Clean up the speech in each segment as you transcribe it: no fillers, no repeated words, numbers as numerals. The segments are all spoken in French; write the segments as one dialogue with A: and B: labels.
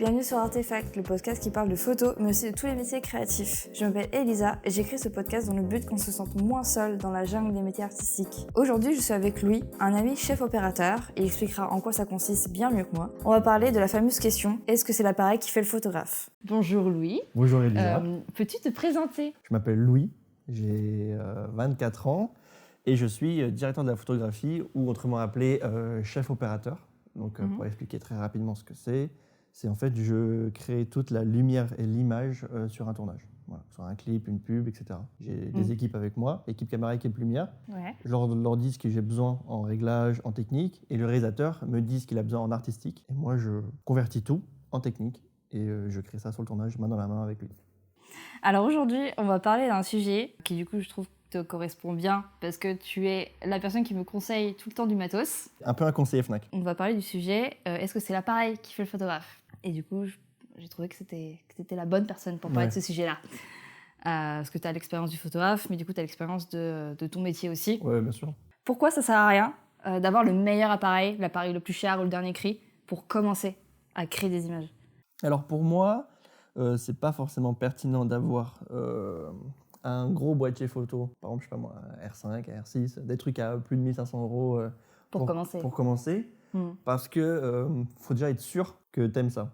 A: Bienvenue sur Artefact, le podcast qui parle de photos, mais aussi de tous les métiers créatifs. Je m'appelle Elisa et j'écris ce podcast dans le but qu'on se sente moins seul dans la jungle des métiers artistiques. Aujourd'hui, je suis avec Louis, un ami chef opérateur, et il expliquera en quoi ça consiste bien mieux que moi. On va parler de la fameuse question, est-ce que c'est l'appareil qui fait le photographe ?
B: Bonjour Louis.
C: Bonjour Elisa.
B: Peux-tu te présenter ?
C: Je m'appelle Louis, j'ai 24 ans et je suis directeur de la photographie ou autrement appelé chef opérateur. Donc pour expliquer très rapidement ce que c'est en fait je crée toute la lumière et l'image sur un tournage. Voilà, sur un clip, une pub, etc. J'ai des équipes avec moi, équipe caméra, équipe lumière.
B: Ouais.
C: Je leur dis ce que j'ai besoin en réglage, en technique, et le réalisateur me dit ce qu'il a besoin en artistique. Et moi, je convertis tout en technique, et je crée ça sur le tournage, main dans la main avec lui.
B: Alors aujourd'hui, on va parler d'un sujet qui du coup, je trouve te correspond bien, parce que tu es la personne qui me conseille tout le temps du matos.
C: Un peu un conseiller Fnac.
B: On va parler du sujet, est-ce que c'est l'appareil qui fait le photographe ? Et du coup, j'ai trouvé que c'était la bonne personne pour parler de ce sujet-là. Parce que tu as l'expérience du photographe, mais du coup, tu as l'expérience de ton métier aussi.
C: Oui, bien sûr.
B: Pourquoi ça sert à rien d'avoir le meilleur appareil, l'appareil le plus cher ou le dernier cri, pour commencer à créer des images ?
C: Alors pour moi, c'est pas forcément pertinent d'avoir un gros boîtier photo, par exemple, je sais pas moi, un R5, un R6, des trucs à plus de 1500 euros
B: Pour commencer.
C: Pour commencer, parce que faut déjà être sûr que t'aimes ça.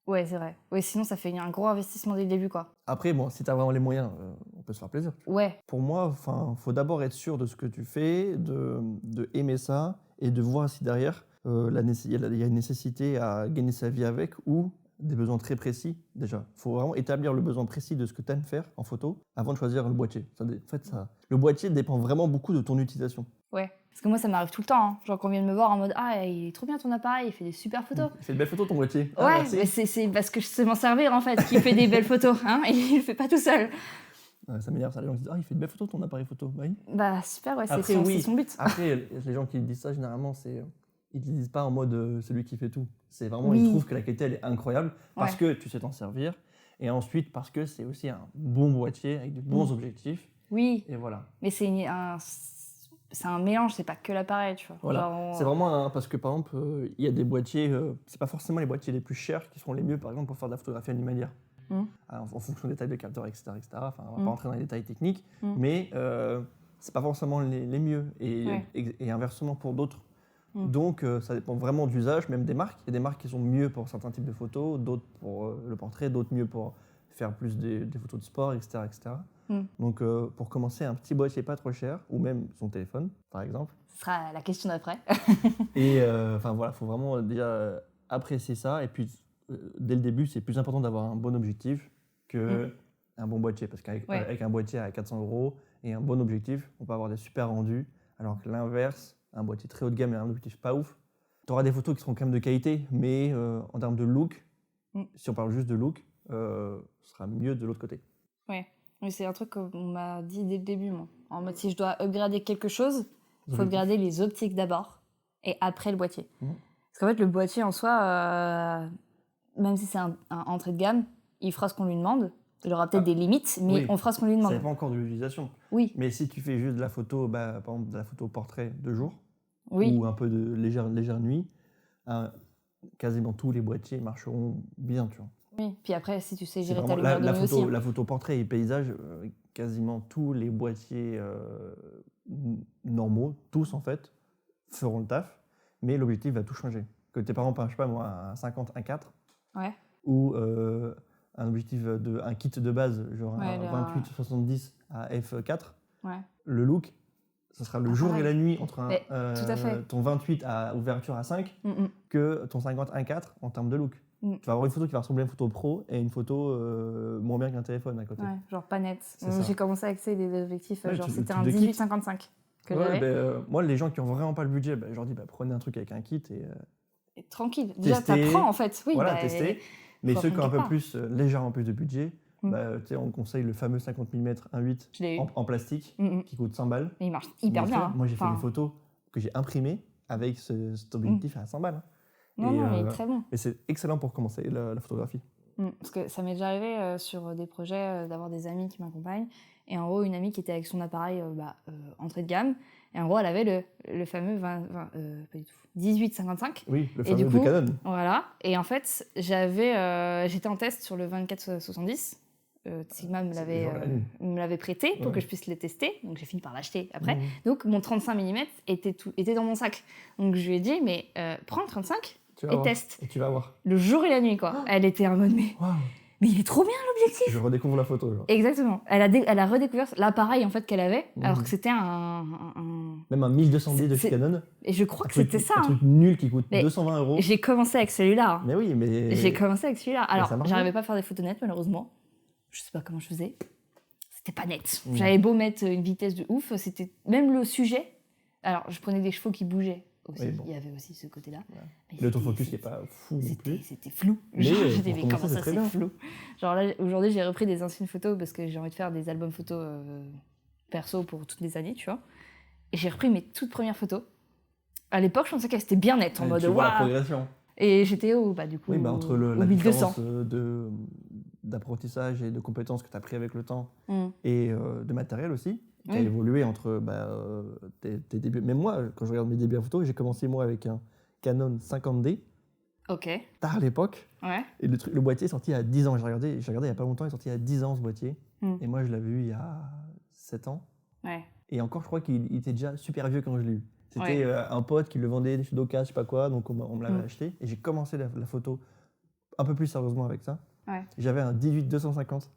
B: Ouais, c'est vrai. Ouais, sinon, ça fait un gros investissement dès le début, quoi.
C: Après, bon, si t'as vraiment les moyens, on peut se faire plaisir.
B: Ouais.
C: Pour moi, faut d'abord être sûr de ce que tu fais, de aimer ça et de voir si derrière il y a une nécessité à gagner sa vie avec ou des besoins très précis déjà. Il faut vraiment établir le besoin précis de ce que tu aimes faire en photo avant de choisir le boîtier. Le boîtier dépend vraiment beaucoup de ton utilisation.
B: Ouais. Parce que moi, ça m'arrive tout le temps. Genre qu'on vient de me voir en mode « Ah, il est trop bien ton appareil, il fait des super photos. »
C: Il fait de belles photos ton boîtier.
B: Ouais, mais c'est parce que je sais m'en servir en fait, qu'il fait des belles photos. Hein, et il le fait pas tout seul.
C: Ça m'énerve, ça. Les gens qui disent « Ah, il fait de belles photos ton appareil photo. » Bah oui.
B: Bah super, ouais,
C: Après,
B: c'est son but.
C: Après, les gens qui disent ça, généralement, ils ne disent pas en mode c'est lui qui fait tout. C'est vraiment, ils trouvent que la qualité elle est incroyable parce que tu sais t'en servir et ensuite parce que c'est aussi un bon boîtier avec de bons objectifs.
B: Oui.
C: Et voilà.
B: Mais c'est un mélange, c'est pas que l'appareil, tu vois.
C: Voilà.
B: Genre,
C: C'est vraiment parce que par exemple, il y a des boîtiers, c'est pas forcément les boîtiers les plus chers qui seront les mieux, par exemple, pour faire de la photographie animalière. En fonction des tailles de capteurs, etc. Enfin, on va pas rentrer dans les détails techniques, mais c'est pas forcément les mieux. Et inversement pour d'autres. Donc ça dépend vraiment d'usage, même des marques. Il y a des marques qui sont mieux pour certains types de photos, d'autres pour le portrait, d'autres mieux pour faire plus des photos de sport, etc. Donc pour commencer, un petit boîtier pas trop cher, ou même son téléphone, par exemple.
B: Ce sera la question d'après.
C: Et voilà, il faut vraiment déjà apprécier ça. Et puis dès le début, c'est plus important d'avoir un bon objectif qu'un bon boîtier. Parce qu'avec un boîtier à 400 € et un bon objectif, on peut avoir des super rendus. Alors que l'inverse, un boîtier très haut de gamme et un objectif pas ouf, tu auras des photos qui seront quand même de qualité, mais en termes de look, si on parle juste de look, ce sera mieux de l'autre côté.
B: Ouais, mais c'est un truc qu'on m'a dit dès le début, moi. En mode, si je dois upgrader quelque chose, il faut upgrader les optiques d'abord et après le boîtier. Parce qu'en fait, le boîtier en soi, même si c'est un entrée de gamme, il fera ce qu'on lui demande. Il aura peut-être des limites, mais on fera ce qu'on lui demande.
C: Ça dépend encore de l'utilisation.
B: Oui.
C: Mais si tu fais juste de la photo, par exemple de la photo portrait de jour, ou un peu de légère nuit, quasiment tous les boîtiers marcheront bien, tu vois.
B: Oui, puis après, si tu sais gérer ta lumière de nuit aussi.
C: La photo portrait et paysage, quasiment tous les boîtiers normaux, tous en fait, feront le taf, mais l'objectif va tout changer. Que tes parents, je sais pas moi, un 50, un 4, ou un objectif un kit de base, genre un 28-70 à f4, le look, ce sera le jour et la nuit entre ton 28 à ouverture à 5 que ton 50 1.4 en termes de look. Tu vas avoir une photo qui va ressembler à une photo pro et une photo moins bien qu'un téléphone à côté.
B: Ouais, genre pas net. J'ai commencé avec des objectifs, c'était un 18-55 que j'avais.
C: Moi, les gens qui ont vraiment pas le budget, je leur dis prenez un truc avec un kit
B: et tranquille. Déjà, t'apprends en fait. Oui,
C: tester. Mais ceux qui ont un peu plus, légèrement plus de budget, on conseille le fameux 50 mm 1.8 en plastique qui coûte 100 balles.
B: Mais il marche hyper bien.
C: Moi, j'ai fait des photos que j'ai imprimées avec cet objectif à 100 balles.
B: Non, il est très bon.
C: Et c'est excellent pour commencer la photographie.
B: Parce que ça m'est déjà arrivé sur des projets d'avoir des amis qui m'accompagnent. Et en gros, une amie qui était avec son appareil entrée de gamme. Et en gros, elle avait le fameux pas du tout, 18-55.
C: Oui, le
B: Et
C: fameux
B: du coup,
C: de Canon.
B: Voilà. Et en fait, j'étais en test sur le 24-70. Sigma me l'avait prêté pour que je puisse le tester. Donc j'ai fini par l'acheter après. Donc mon 35 mm était dans mon sac. Donc je lui ai dit, mais prends le 35 et teste.
C: Et tu vas voir.
B: Le jour et la nuit, quoi. Elle était en mode, mais il est trop bien l'objectif.
C: Je redécouvre la photo. Genre.
B: Exactement. Elle a redécouvert l'appareil en fait qu'elle avait, alors que c'était
C: Même un 1200D de chez Canon.
B: Et je crois que c'était ça.
C: Un truc nul qui coûte 220 €.
B: J'ai commencé avec celui-là.
C: Mais oui, mais...
B: J'ai commencé avec celui-là. Alors, j'arrivais pas à faire des photos nettes, malheureusement. Je sais pas comment je faisais. C'était pas net. J'avais beau mettre une vitesse de ouf, c'était... Même le sujet... Alors, je prenais des chevaux qui bougeaient. Aussi. Oui, bon. Il y avait aussi ce côté-là.
C: Ouais. L'autofocus qui n'est pas fou non plus.
B: C'était flou. J'étais mais comment ça, c'est flou. Genre là, aujourd'hui, j'ai repris des anciennes photos parce que j'ai envie de faire des albums photos perso pour toutes les années, tu vois. Et j'ai repris mes toutes premières photos. À l'époque, je pensais qu'elles étaient bien nettes, en mode
C: waouh. La progression.
B: Et j'étais du coup,
C: entre la différence d'apprentissage et de compétences que tu as pris avec le temps et de matériel aussi, qui a évolué entre tes débuts. Même moi, quand je regarde mes débuts en photo, j'ai commencé moi avec un Canon 50D.
B: Ok.
C: Tard à l'époque.
B: Ouais.
C: Et le boîtier est sorti à 10 ans. J'ai regardé il n'y a pas longtemps, il est sorti à 10 ans ce boîtier. Et moi, je l'avais eu il y a 7 ans.
B: Ouais.
C: Et encore, je crois qu'il était déjà super vieux quand je l'ai eu. C'était un pote qui le vendait chez Doka, je sais pas quoi, donc on me l'avait acheté. Et j'ai commencé la photo un peu plus sérieusement avec ça.
B: Ouais.
C: J'avais un 18-250.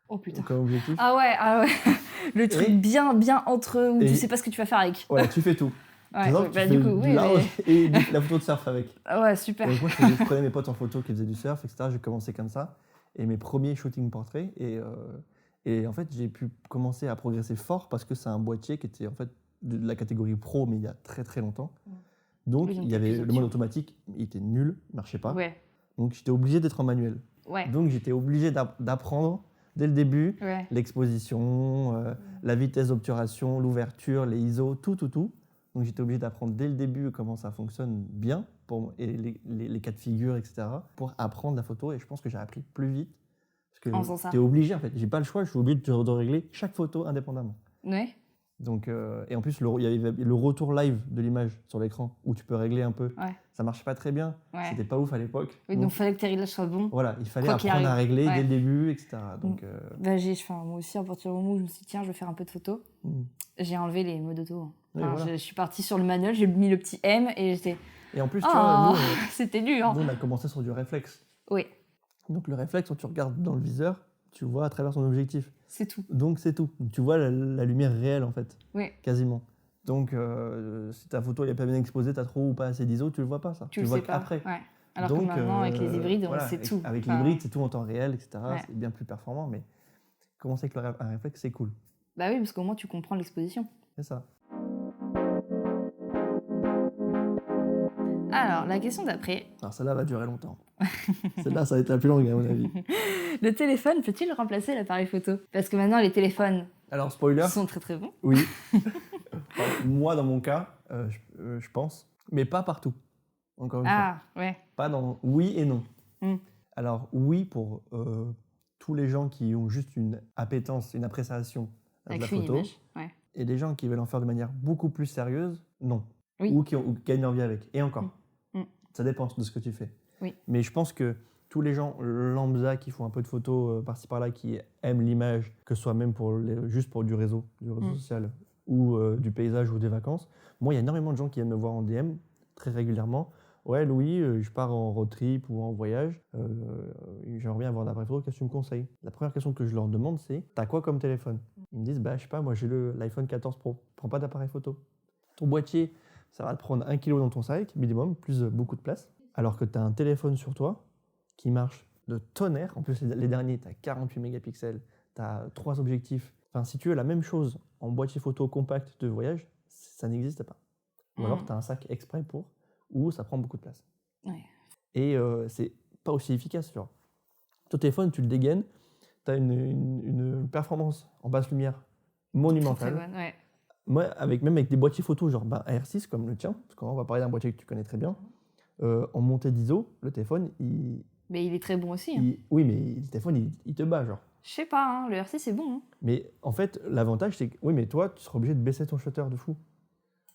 B: Oh putain.
C: Comme objectif.
B: Ah ouais. Le truc bien entre où tu sais pas ce que tu vas faire avec.
C: Ouais, tu fais tout.
B: Ouais,
C: du coup, et la photo de surf avec.
B: Ouais, super.
C: Donc moi, je prenais mes potes en photo qui faisaient du surf, etc. J'ai commencé comme ça. Et mes premiers shooting portraits. Et en fait, j'ai pu commencer à progresser fort parce que c'est un boîtier qui était en fait de la catégorie pro, mais il y a très très longtemps. Donc, il y avait le mode automatique, il était nul, il marchait pas. Ouais. Donc, j'étais obligé d'être en manuel. Ouais. Donc, j'étais obligé d'apprendre dès le début l'exposition, la vitesse d'obturation, l'ouverture, les ISO, tout. Donc, j'étais obligé d'apprendre dès le début comment ça fonctionne bien, et les cas de figure, etc., pour apprendre la photo. Et je pense que j'ai appris plus vite. Parce que j'étais obligé, en fait. J'ai pas le choix, je suis obligé de régler chaque photo indépendamment.
B: Ouais.
C: Donc, et en plus, il y avait le retour live de l'image sur l'écran où tu peux régler un peu. Ouais. Ça marchait pas très bien. Ouais. C'était pas ouf à l'époque.
B: Oui, donc il fallait que tes réglages soient bons.
C: Voilà, il fallait apprendre à régler dès le début, etc. Donc,
B: moi aussi, à partir du moment où je me suis dit, tiens, je vais faire un peu de photos, j'ai enlevé les modes auto. Je suis partie sur le manuel, j'ai mis le petit M et j'étais.
C: Et en plus, tu vois, nous,
B: c'était dur.
C: Nous, on a commencé sur du réflexe.
B: Oui.
C: Donc, le réflexe, quand tu regardes dans le viseur, tu vois à travers son objectif.
B: C'est tout.
C: Donc, c'est tout. Tu vois la lumière réelle, en fait.
B: Oui.
C: Quasiment. Donc, si ta photo n'est pas bien exposée, tu as trop ou pas assez d'ISO, tu le vois pas, ça.
B: Tu
C: le
B: vois
C: qu'après.
B: Ouais. Alors que maintenant, avec les hybrides, c'est tout.
C: Avec l'hybride, c'est tout en temps réel, etc. Ouais. C'est bien plus performant, mais commencer avec un réflexe, c'est cool.
B: Bah oui, parce qu'au moins, tu comprends l'exposition.
C: C'est ça.
B: Alors, la question d'après.
C: Alors, celle-là va durer longtemps. Celle-là, ça va être la plus longue, à mon avis.
B: Le téléphone peut-il remplacer l'appareil photo ? Parce que maintenant, les téléphones sont très très bons.
C: Oui. Moi, dans mon cas, je pense, mais pas partout. Encore une fois.
B: Ouais.
C: Pas dans oui et non. Alors, oui, pour tous les gens qui ont juste une appétence, une appréciation de la photo.
B: Ouais.
C: Et des gens qui veulent en faire de manière beaucoup plus sérieuse, non.
B: Oui.
C: Ou qui gagnent leur vie avec. Et encore. Ça dépend de ce que tu fais.
B: Oui.
C: Mais je pense que tous les gens lambda qui font un peu de photos par-ci par-là, qui aiment l'image, que ce soit même juste pour du réseau social, ou du paysage ou des vacances. Moi, il y a énormément de gens qui viennent me voir en DM très régulièrement. Ouais, Louis, je pars en road trip ou en voyage. J'aimerais bien avoir un appareil photo. Qu'est-ce que tu me conseilles ? La première question que je leur demande, c'est t'as quoi comme téléphone ? Ils me disent je sais pas, moi j'ai l'iPhone 14 Pro. Prends pas d'appareil photo. Ton boîtier, ça va te prendre 1 kg dans ton sac, minimum, plus beaucoup de place. Alors que tu as un téléphone sur toi qui marche de tonnerre. En plus, les derniers, tu as 48 mégapixels, tu as 3 objectifs. Enfin, si tu veux la même chose en boîtier photo compact de voyage, ça n'existe pas. Ou alors, tu as un sac exprès où ça prend beaucoup de place.
B: Ouais.
C: Et c'est pas aussi efficace. Genre. Ton téléphone, tu le dégaines, tu as une performance en basse lumière monumentale.
B: Très bonne, ouais.
C: Moi, même avec des boîtiers photo genre AR6 comme le tien, parce qu'on va parler d'un boîtier que tu connais très bien, en montée d'ISO, le téléphone, il
B: Mais il est très bon aussi. Hein.
C: Oui, mais le téléphone, il te bat, genre.
B: Je sais pas, hein, le R6 c'est bon. Hein.
C: Mais en fait, l'avantage, c'est que oui, mais toi, tu seras obligé de baisser ton shutter de fou.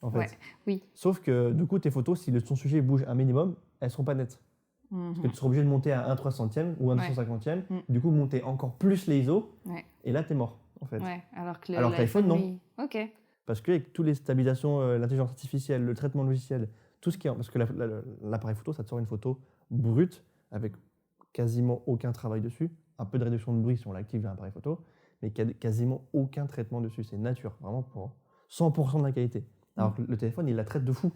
C: En fait.
B: Ouais, oui.
C: Sauf que du coup, tes photos, si ton sujet bouge un minimum, elles seront pas nettes. Parce que tu seras obligé de monter à 1/300e ou 1/250e. Du coup, monter encore plus les ISO. Ouais. Et là, t'es mort, en fait.
B: Ouais, alors que
C: l'iPhone, non.
B: Lui... Ok.
C: Parce qu'avec toutes les stabilisations, l'intelligence artificielle, le traitement logiciel, tout ce qui est. Parce que l'appareil photo, ça te sort une photo brute avec quasiment aucun travail dessus. Un peu de réduction de bruit si on l'active dans l'appareil photo, mais quasiment aucun traitement dessus. C'est nature, vraiment pour 100% de la qualité. Alors que le téléphone, il la traite de fou.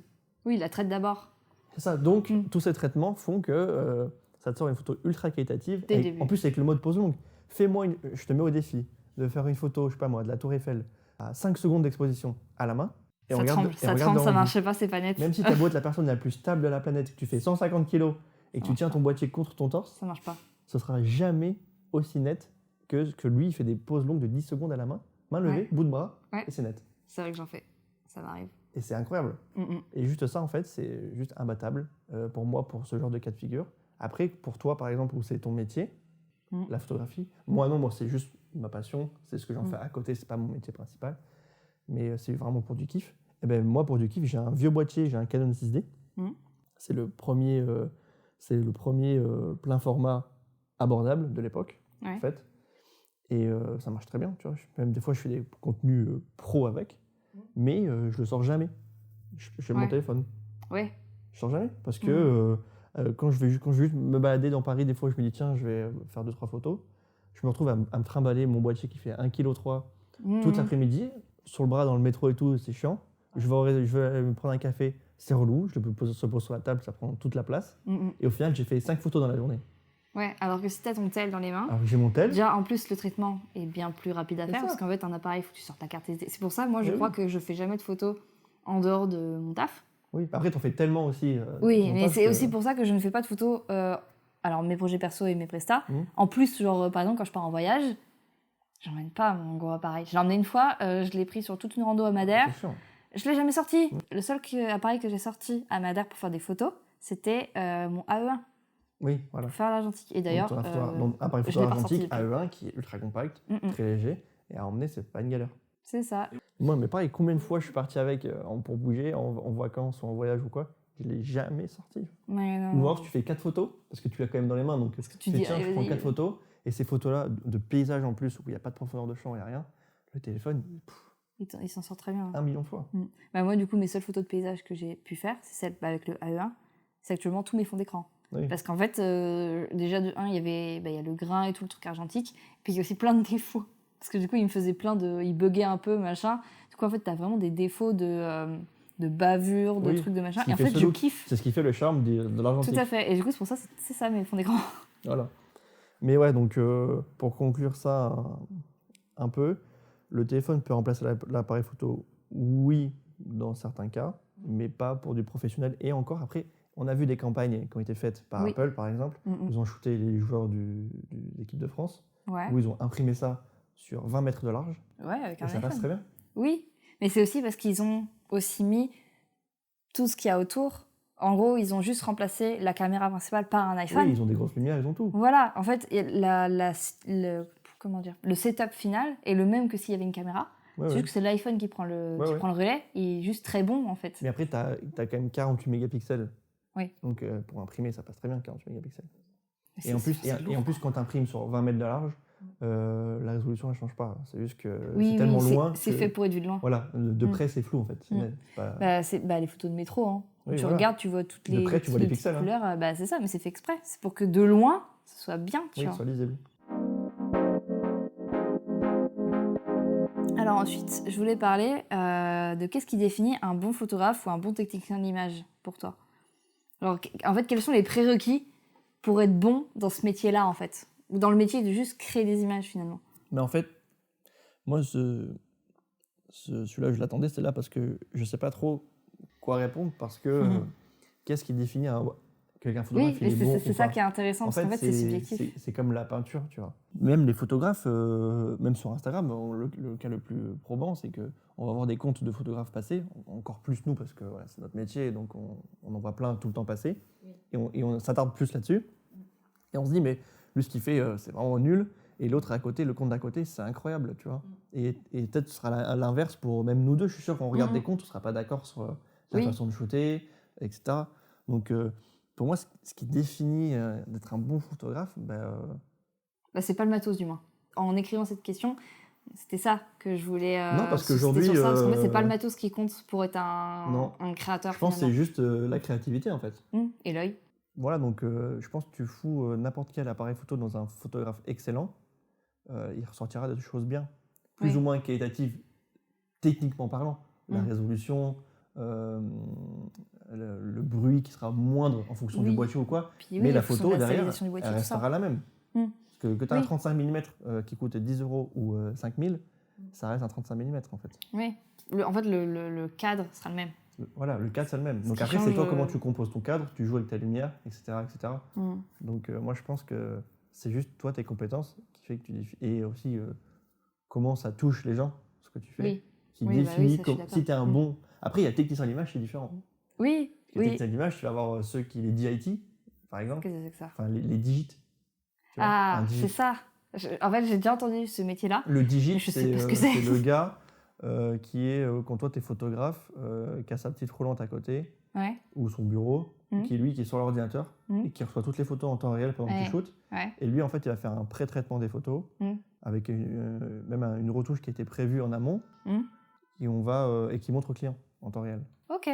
B: Oui, il la traite d'abord.
C: C'est ça. Donc, tous ces traitements font que ça te sort une photo ultra qualitative. En plus, avec le mode pose longue. Je te mets au défi de faire une photo, je sais pas moi, de la Tour Eiffel à 5 secondes d'exposition à la main. Et
B: ça tremble, ça marche pas, c'est pas net.
C: Même si ta beau être la personne la plus stable de la planète, que tu fais 150 kg et que tu tiens ton boîtier contre ton torse,
B: ça marche pas.
C: Ce sera jamais aussi net que lui, il fait des pauses longues de 10 secondes à la main levée, bout de bras, et c'est net.
B: C'est vrai que j'en fais, ça m'arrive.
C: Et c'est incroyable. Et juste ça, en fait, c'est juste imbattable pour moi, pour ce genre de cas de figure. Après, pour toi, par exemple, où c'est ton métier, la photographie, moi, non, c'est juste ma passion, c'est ce que j'en fais à côté, c'est pas mon métier principal, mais c'est vraiment pour du kiff. Et ben moi, pour du kiff, j'ai un vieux boîtier, j'ai un Canon 6D. C'est le premier, plein format abordable de l'époque, en fait. Et ça marche très bien, tu vois. Même des fois, je fais des contenus pro avec, mais je le sors jamais. Je mon téléphone.
B: Ouais.
C: Je sors jamais parce que quand je vais juste me balader dans Paris, des fois, je me dis tiens, je vais faire 2-3 photos. Je me retrouve à me trimballer mon boîtier qui fait 1,3 kg toute l'après-midi, sur le bras dans le métro et tout, c'est chiant. Je vais me prendre un café, c'est relou. Je le pose sur la table, ça prend toute la place. Et au final, j'ai fait 5 photos dans la journée.
B: Ouais, alors que si t'as ton tel dans les mains,
C: alors que j'ai mon tel.
B: Déjà, en plus, le traitement est bien plus rapide à faire parce qu'en fait, un appareil, il faut que tu sortes ta carte SD. C'est pour ça, moi, je crois que je fais jamais de photos en dehors de mon taf.
C: Oui, après, t'en fais tellement aussi.
B: Oui, mais c'est aussi pour ça que je ne fais pas de photos. Alors, mes projets perso et mes prestats. En plus, genre, par exemple, quand je pars en voyage, j'emmène pas mon gros appareil. J'ai emmené une fois, je l'ai pris sur toute une rando à Madère. Je l'ai jamais sorti. Le seul appareil que j'ai sorti à Madère pour faire des photos, c'était mon AE1.
C: Oui, voilà.
B: Pour faire l'argentique. Et d'ailleurs,
C: appareil photo argentique AE1 qui est ultra compact, très léger, et à emmener, c'est pas une galère.
B: C'est ça.
C: Moi, mais pareil, combien de fois je suis parti avec pour bouger, en vacances ou en voyage ou quoi, je l'ai jamais sorti.
B: Ouais,
C: ou alors, tu fais 4 photos, parce que tu l'as quand même dans les mains, donc tu dis, tiens, je prends 4 photos, et ces photos-là, de paysage en plus, où il n'y a pas de profondeur de champ, il n'y a rien, le téléphone,
B: il s'en sort très bien.
C: 1 million de fois.
B: Bah, moi, du coup, mes seules photos de paysage que j'ai pu faire, c'est celle avec le AE1, c'est actuellement tous mes fonds d'écran. Oui. Parce qu'en fait, déjà de 1, il y a le grain et tout, le truc argentique. Puis il y a aussi plein de défauts. Parce que du coup, il me faisait il buguait un peu, machin. Du coup, en fait, t'as vraiment des défauts de bavure, de trucs de machin. Et en fait, je kiffe.
C: C'est ce qui fait le charme de l'argentique.
B: Tout à fait. Et du coup, c'est pour ça, c'est ça mes fonds d'écran.
C: Voilà. Mais ouais, donc pour conclure ça un peu, le téléphone peut remplacer l'appareil photo, oui, dans certains cas, mais pas pour du professionnel. Et encore, après, on a vu des campagnes qui ont été faites par Apple, par exemple. Ils ont shooté les joueurs de l'équipe de France, où ils ont imprimé ça sur 20 mètres de large.
B: Ouais, avec un iPhone.
C: Ça passe très bien.
B: Oui, mais c'est aussi parce qu'ils ont aussi mis tout ce qu'il y a autour. En gros, ils ont juste remplacé la caméra principale par un iPhone.
C: Oui, ils ont des grosses lumières, ils ont tout.
B: Voilà, en fait, le setup final est le même que s'il y avait une caméra. C'est juste que c'est l'iPhone qui prend le relais. Il est juste très bon, en fait.
C: Mais après, tu as quand même 48 mégapixels.
B: Oui.
C: Donc, pour imprimer, ça passe très bien, 48 mégapixels. Et en plus, quand tu imprimes sur 20 mètres de large, la résolution, elle ne change pas. C'est juste que c'est tellement loin.
B: C'est fait pour être vu de loin.
C: Voilà, de près, c'est flou, en fait.
B: C'est les photos de métro. Hein. Tu regardes, tu vois toutes les,
C: de près, tu vois les pixels,
B: couleurs. C'est ça, mais c'est fait exprès. C'est pour que de loin, ça soit bien.
C: Que ce soit lisible.
B: Alors ensuite, je voulais parler de qu'est-ce qui définit un bon photographe ou un bon technicien de l'image pour toi. Alors, en fait, quels sont les prérequis pour être bon dans ce métier-là, en fait, ou dans le métier de juste créer des images, finalement?
C: Mais en fait, moi, celui-là, je l'attendais, c'est là parce que je ne sais pas trop quoi répondre, parce que qu'est-ce qui définit quelqu'un photographe?
B: Oui, c'est ça qui est intéressant, parce qu'en fait, c'est subjectif.
C: C'est comme la peinture, tu vois. Même les photographes, même sur Instagram, le cas le plus probant, c'est qu'on va avoir des comptes de photographes passés, encore plus nous, parce que c'est notre métier, donc on en voit plein tout le temps passer, et on s'attarde plus là-dessus. Et on se dit, mais lui, ce qu'il fait, c'est vraiment nul. Et l'autre à côté, le compte d'à côté, c'est incroyable, tu vois. Et peut-être ce sera à l'inverse pour même nous deux. Je suis sûr qu'on regarde des comptes, on ne sera pas d'accord sur la façon de shooter, etc. Donc, pour moi, ce qui définit d'être un bon photographe,
B: c'est pas le matos, du moins. En écrivant cette question, c'était ça que je voulais.
C: Non, parce qu'aujourd'hui.
B: Parce qu'en fait, c'est pas le matos qui compte pour être un créateur.
C: Je pense que c'est juste la créativité, en fait.
B: Et l'œil.
C: Voilà, donc je pense que tu fous n'importe quel appareil photo dans un photographe excellent, il ressortira des choses bien, plus ou moins qualitatives, techniquement parlant. La résolution, le bruit qui sera moindre en fonction du boîtier ou quoi, mais la photo derrière, elle restera la même. Parce que tu as un 35 mm qui coûte 10 € ou 5000, ça reste un 35 mm en fait.
B: Oui, en fait le cadre sera le même.
C: Voilà, le cadre c'est le même. Donc après, c'est toi comment tu composes ton cadre, tu joues avec ta lumière, etc. etc. Donc moi je pense que c'est juste toi, tes compétences qui fait que tu définis. Et aussi comment ça touche les gens, ce que tu fais, qui définit si tu es un bon. Après, il y a technicien d'image, c'est différent.
B: Oui.
C: Technicien d'image, tu vas avoir ceux qui les DIT, par exemple.
B: Qu'est-ce que c'est que ça?
C: Enfin, les digits.
B: C'est ça. En fait, j'ai déjà entendu ce métier-là.
C: Le digit, c'est le gars qui est, quand toi tu es photographe, qui a sa petite roulante à côté, ou son bureau, qui est sur l'ordinateur, et qui reçoit toutes les photos en temps réel pendant que tu shootes. Et lui, en fait, il va faire un pré-traitement des photos, avec même une retouche qui a été prévue en amont, et qui montre au client en temps réel.
B: Ok.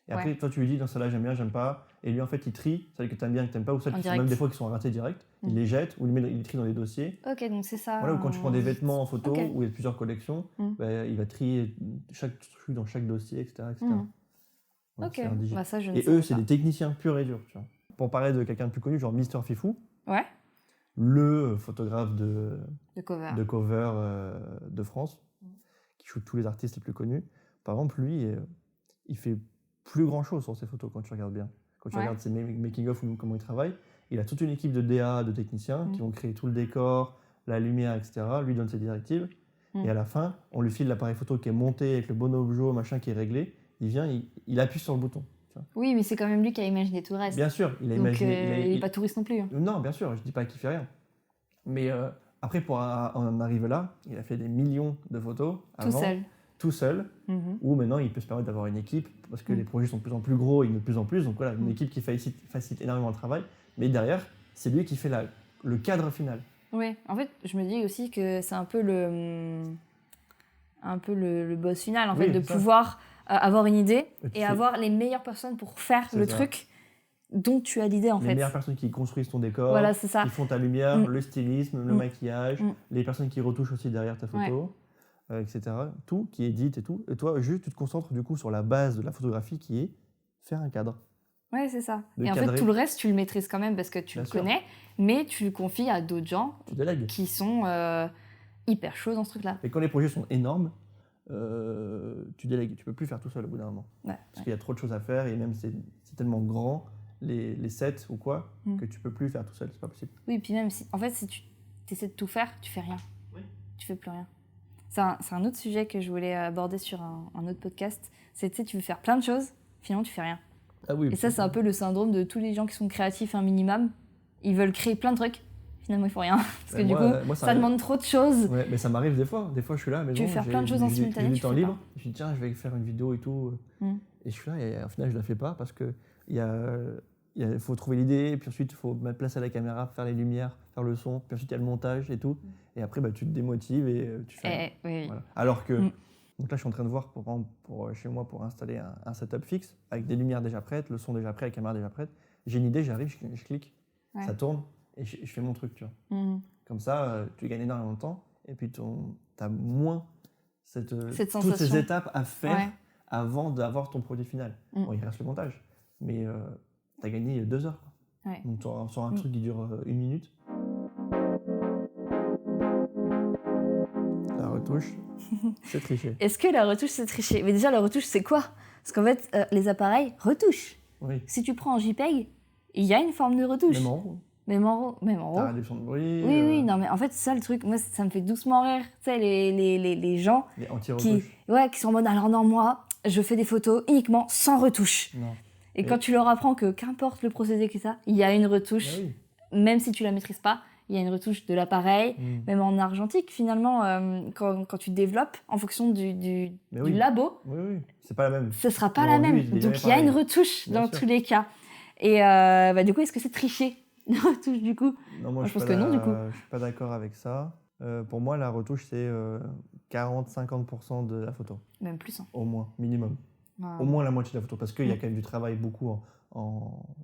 C: Et après, toi, tu lui dis, dans celle-là, j'aime bien, j'aime pas. Et lui, en fait, il trie, celles que tu aimes bien, que tu n'aimes pas, ou celles qui sont même des fois qui sont ratées direct. Il les jette, ou il les trie dans les dossiers.
B: Ok, donc c'est ça.
C: Voilà, ou quand tu prends des vêtements en photo, où il y a plusieurs collections, il va trier chaque truc dans chaque dossier, etc.
B: Ok, ça, je ne
C: et
B: sais pas.
C: eux, c'est des techniciens purs et durs. Tu vois. Pour parler de quelqu'un de plus connu, genre Mister Fifou, le photographe de cover de France, qui shoot tous les artistes les plus connus. Par exemple, lui, il fait plus grand chose sur ses photos quand tu regardes bien. Quand tu regardes ses making-of ou comment il travaille, il a toute une équipe de DA, de techniciens qui vont créer tout le décor, la lumière, etc. Lui donne ses directives. Et à la fin, on lui file l'appareil photo qui est monté avec le bon objet, machin qui est réglé. Il vient, il appuie sur le bouton. Tu vois.
B: Oui, mais c'est quand même lui qui a imaginé tout le reste.
C: Bien sûr, il a
B: donc,
C: imaginé.
B: Il n'est pas touriste non plus.
C: Non, bien sûr, je dis pas qu'il fait rien. Mais après, pour en arriver là, il a fait des millions de photos avant. Tout seul, ou maintenant il peut se permettre d'avoir une équipe, parce que les projets sont de plus en plus gros et de plus en plus, donc voilà, une équipe qui facilite énormément le travail, mais derrière, c'est lui qui fait le cadre final.
B: Oui, en fait, je me dis aussi que c'est un peu le boss final, en fait, de pouvoir avoir une idée et avoir les meilleures personnes pour faire le truc dont tu as l'idée, en fait.
C: Les meilleures personnes qui construisent ton décor,
B: voilà, c'est ça.
C: qui font ta lumière, le stylisme, le maquillage, les personnes qui retouchent aussi derrière ta photo. Etc. Tout qui édite et tout. Et toi, juste, tu te concentres du coup sur la base de la photographie qui est faire un cadre.
B: Ouais, c'est ça. Et en fait, tout le reste, tu le maîtrises quand même parce que tu le connais, mais tu le confies à d'autres gens qui sont hyper chauds dans ce truc-là.
C: Et quand les projets sont énormes, tu délègues. Tu peux plus faire tout seul au bout d'un moment. Parce qu'il y a trop de choses à faire et même c'est tellement grand, les sets ou quoi, que tu peux plus faire tout seul. C'est pas possible.
B: Oui, puis même si tu essaies de tout faire, tu fais rien. Tu fais plus rien. C'est un autre sujet que je voulais aborder sur un autre podcast. C'est que tu veux faire plein de choses, finalement tu fais rien.
C: Ah oui,
B: et ça, c'est un peu le syndrome de tous les gens qui sont créatifs un minimum. Ils veulent créer plein de trucs, finalement ils font rien. Parce que du coup, ça demande trop de choses.
C: Ouais, mais ça m'arrive des fois. Des fois, je suis là, mais
B: tu veux faire plein de choses en simultané.
C: J'ai du temps libre. Je me dis, tiens, je vais faire une vidéo et tout. Et je suis là, et au final, je la fais pas parce que il faut trouver l'idée, puis ensuite il faut mettre place à la caméra, faire les lumières, faire le son, puis ensuite il y a le montage et tout. Et après, tu te démotives et tu fais. Voilà. Alors que, donc là, je suis en train de voir pour chez moi pour installer un setup fixe avec des lumières déjà prêtes, le son déjà prêt, la caméra déjà prête. J'ai une idée, j'arrive, je clique, ça tourne et je fais mon truc, tu vois. Comme ça, tu gagnes énormément de temps et puis tu as moins
B: cette
C: toutes ces étapes à faire avant d'avoir ton produit final. Bon, il reste le montage, mais tu as gagné 2 heures. Donc tu auras un truc qui dure 1 minute. La retouche, c'est tricher.
B: Est-ce que la retouche, c'est tricher? Mais déjà, la retouche, c'est quoi? Parce qu'en fait, les appareils retouchent.
C: Oui.
B: Si tu prends un JPEG, il y a une forme de retouche.
C: Même en RAW.
B: Même en RAW.
C: T'as réduction de bruit.
B: Oui, non, mais en fait, c'est ça le truc. Moi, ça me fait doucement rire. Tu sais, les gens
C: les anti-retouches.
B: qui sont en mode, alors non, moi, je fais des photos uniquement sans retouche.
C: Non.
B: Et quand tu leur apprends que qu'importe le procédé que ça, il y a une retouche.
C: Oui.
B: même si tu la maîtrises pas, il y a une retouche de l'appareil, même en argentique finalement, quand tu développes en fonction du labo,
C: oui, c'est pas la même.
B: Ce sera pas la même. Donc il y a une retouche dans tous les cas. Et du coup, est-ce que c'est tricher la retouche du coup?
C: Non, moi je pense que non du coup. Je suis pas d'accord avec ça. Pour moi, la retouche c'est 40-50% de la photo.
B: Même plus. Hein.
C: Au moins, minimum. Au moins la moitié de la photo, parce qu'il y a quand même du travail beaucoup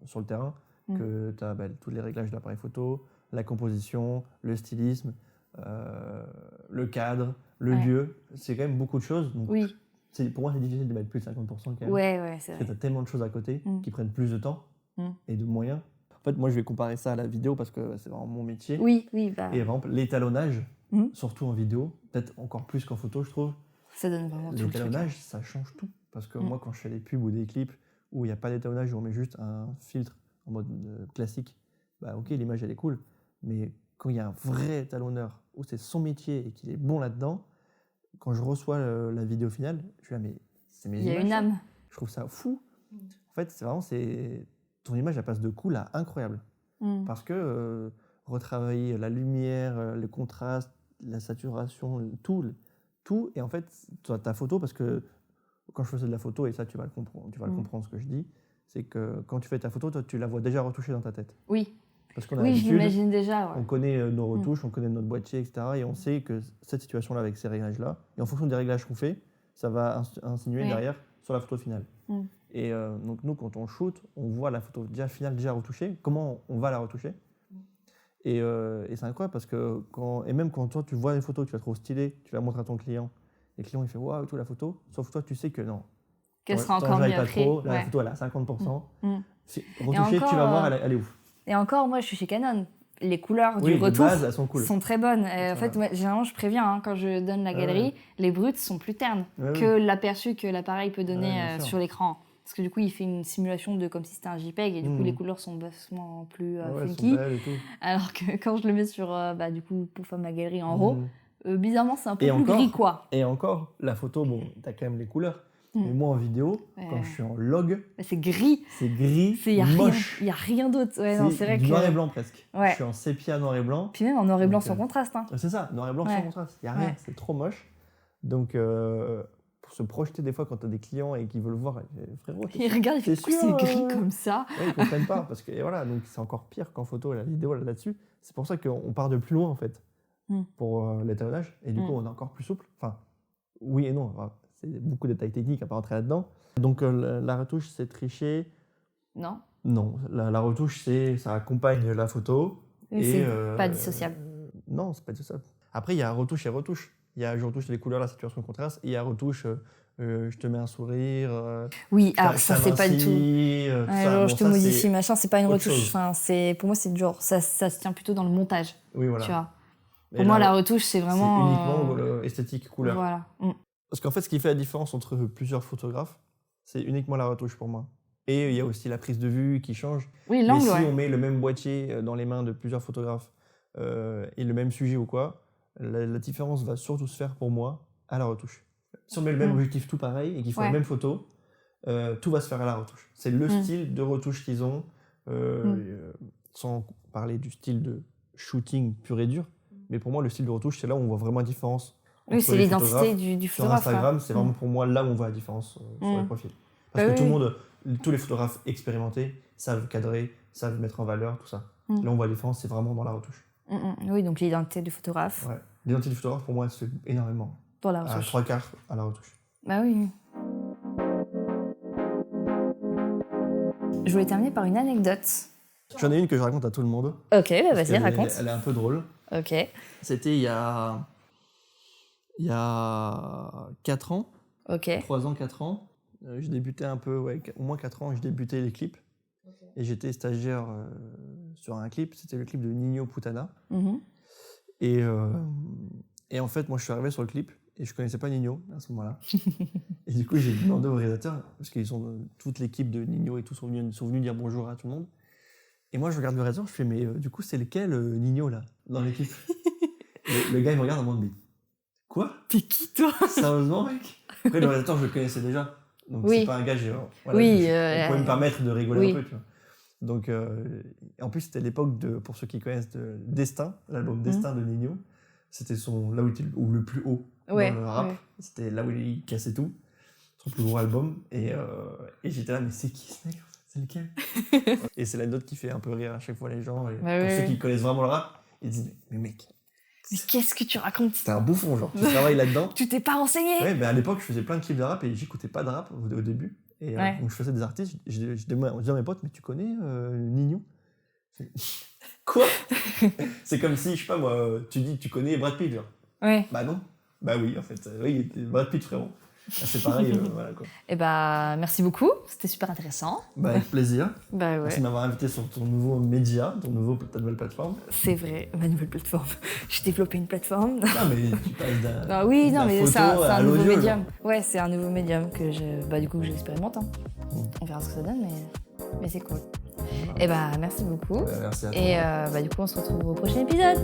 C: sur le terrain, que tu as tous les réglages de l'appareil photo, la composition, le stylisme, le cadre, le lieu, c'est quand même beaucoup de choses. Donc pour moi, c'est difficile de mettre plus de 50% quand même.
B: Ouais, c'est vrai.
C: Parce que tu as tellement de choses à côté qui prennent plus de temps et de moyens. En fait, moi, je vais comparer ça à la vidéo parce que c'est vraiment mon métier.
B: Oui.
C: Et par exemple, l'étalonnage, surtout en vidéo, peut-être encore plus qu'en photo, je trouve.
B: Ça donne vraiment tout.
C: L'étalonnage, ça change tout. Parce que moi, quand je fais des pubs ou des clips où il n'y a pas d'étalonnage, où on met juste un filtre en mode classique, ok, l'image, elle est cool. Mais quand il y a un vrai étalonneur, où c'est son métier et qu'il est bon là-dedans, quand je reçois la vidéo finale, je suis là, mais c'est mes images.
B: Il y a une âme.
C: Je trouve ça fou. En fait, c'est vraiment, ton image, elle passe de cool à incroyable. Parce que retravailler la lumière, le contraste, la saturation, tout. Et en fait, ta photo, parce que quand je faisais de la photo, et ça tu vas le comprendre ce que je dis, c'est que quand tu fais ta photo, toi, tu la vois déjà retouchée dans ta tête.
B: Oui.
C: Parce qu'on a
B: je l'imagine déjà. Ouais.
C: On connaît nos retouches, on connaît notre boîtier, etc. Et on sait que cette situation-là, avec ces réglages-là, et en fonction des réglages qu'on fait, ça va insinuer derrière sur la photo finale. Et donc nous, quand on shoot, on voit la photo finale déjà retouchée, comment on va la retoucher. Et c'est incroyable parce que même quand toi tu vois une photo, tu la trouves stylée, tu la montres à ton client, et le client il fait waouh, tout la photo, sauf toi tu sais que non.
B: Qu'elle sera encore mieux après.
C: La photo elle a 50%. Retouchée, tu vas voir, elle est ouf.
B: Et encore, moi je suis chez Canon. Les couleurs du retour
C: de base, elles sont, cool.
B: sont très bonnes. En fait, généralement, je préviens, quand je donne la galerie, les brutes sont plus ternes que l'aperçu que l'appareil peut donner sur l'écran. Parce que du coup, il fait une simulation de comme si c'était un JPEG et du coup, les couleurs sont vachement plus funky. Alors que quand je le mets sur, du coup, pour faire ma galerie en RAW, bizarrement, c'est un peu plus gris, quoi.
C: Et encore, la photo, t'as quand même les couleurs. Mais moi, en vidéo, quand je suis en log,
B: c'est gris.
C: C'est gris, moche.
B: Il n'y a rien d'autre.
C: C'est vrai du noir et blanc presque. Je suis en sépia noir et blanc.
B: Puis même en noir et blanc sans contraste.
C: C'est ça, noir et blanc sans contraste. Il n'y a rien, c'est trop moche. Donc, pour se projeter des fois quand tu as des clients et qui veulent voir, frérot,
B: ils regardent, ils font c'est gris comme ça.
C: Ils ne comprennent pas parce que voilà, donc c'est encore pire qu'en photo et la vidéo là-dessus. C'est pour ça qu'on part de plus loin en fait pour l'étalonnage et du coup on est encore plus souple. Enfin, oui et non. C'est beaucoup de détails techniques à pas rentrer là-dedans. Donc la retouche, c'est tricher.
B: Non.
C: Non, la retouche, ça accompagne la photo.
B: Et c'est pas dissociable.
C: Non, c'est pas dissociable. Après, il y a retouche et retouche. Il y a je retouche les couleurs, la saturation, le contraste. Et il y a retouche, je te mets un sourire.
B: Oui, alors ça, c'est pas du tout. Je te modifie, machin, c'est pas une retouche. Enfin, pour moi, c'est genre, ça se tient plutôt dans le montage.
C: Oui, voilà.
B: Tu vois. Pour moi, la retouche, c'est vraiment.
C: C'est uniquement esthétique, couleur.
B: Voilà.
C: Parce qu'en fait, ce qui fait la différence entre plusieurs photographes, c'est uniquement la retouche pour moi. Et il y a aussi la prise de vue qui change.
B: Oui, l'angle,
C: mais si on met le même boîtier dans les mains de plusieurs photographes et le même sujet ou quoi, la différence va surtout se faire pour moi à la retouche. Si on met le même objectif tout pareil et qu'il faut la même photo, tout va se faire à la retouche. C'est le style de retouche qu'ils ont, sans parler du style de shooting pur et dur. Mais pour moi, le style de retouche, c'est là où on voit vraiment la différence.
B: Oui, c'est l'identité du photographe.
C: Sur Instagram, c'est vraiment pour moi là où on voit la différence sur les profils. Parce que tous les photographes expérimentés savent cadrer, savent mettre en valeur, tout ça. Là, on voit la différence, c'est vraiment dans la retouche.
B: Oui, donc l'identité du photographe.
C: Ouais. L'identité du photographe, pour moi, elle se fait énormément.
B: Dans la retouche.
C: À 3/4 à la retouche.
B: Bah oui. Je voulais terminer par une anecdote.
C: J'en ai une que je raconte à tout le monde.
B: Ok, bah vas-y, raconte.
C: Elle est un peu drôle.
B: Ok.
C: C'était il y a 4 ans.
B: Ok.
C: 3 ans, 4 ans. Je débutais un peu, au moins 4 ans, je débutais les clips. Okay. Et j'étais stagiaire sur un clip, c'était le clip de Nino Putana. Et en fait, moi, je suis arrivé sur le clip et je connaissais pas Nino à ce moment-là. Et du coup, j'ai demandé au réalisateur, parce qu'ils sont toute l'équipe de Nino et tout sont venus dire bonjour à tout le monde. Et moi, je regarde le réalisateur, je fais, mais du coup, c'est lequel Nino, là, dans l'équipe? le gars, il me regarde en mode, mais quoi?
B: T'es qui, toi?
C: Sérieusement, mec? Après, le réalisateur, je le connaissais déjà. Donc, c'est pas un gars, je pouvais me permettre de rigoler un peu, tu vois. Donc, en plus, c'était l'époque pour ceux qui connaissent, de Destin, l'album Destin de Nino. C'était là où il était le plus haut dans le rap. Ouais. C'était là où il cassait tout. Son plus gros album. Et j'étais là, mais c'est qui ce mec? C'est lequel? Et c'est l'anecdote qui fait un peu rire à chaque fois les gens. Et pour ceux qui connaissent vraiment le rap, ils disent, mais mec...
B: Mais qu'est-ce que tu racontes?
C: T'es un bouffon, genre. Tu travailles là-dedans.
B: Tu t'es pas renseigné?
C: Ouais, mais à l'époque, je faisais plein de clips de rap et j'écoutais pas de rap au début. Et donc, je faisais des artistes. Je disais à mes potes, mais tu connais Nino? Quoi? C'est comme si, je sais pas moi, tu dis, tu connais Brad Pitt, genre.
B: Ouais.
C: Bah non. Bah oui, en fait. Oui, il était Brad Pitt, frérot. C'est pareil, voilà quoi.
B: Et bah, merci beaucoup, c'était super intéressant.
C: Bah, avec plaisir.
B: Bah ouais.
C: Merci de m'avoir invité sur ton nouveau média, ta nouvelle plateforme.
B: C'est vrai, ma nouvelle plateforme. J'ai développé une plateforme.
C: Non, mais tu passes d'un.
B: Oui, non, mais c'est un nouveau médium.
C: Genre.
B: Ouais, c'est un nouveau médium que j'expérimente. Hein. On verra ce que ça donne, mais c'est cool. Et bah, merci beaucoup.
C: Merci à toi.
B: Et du coup, on se retrouve au prochain épisode.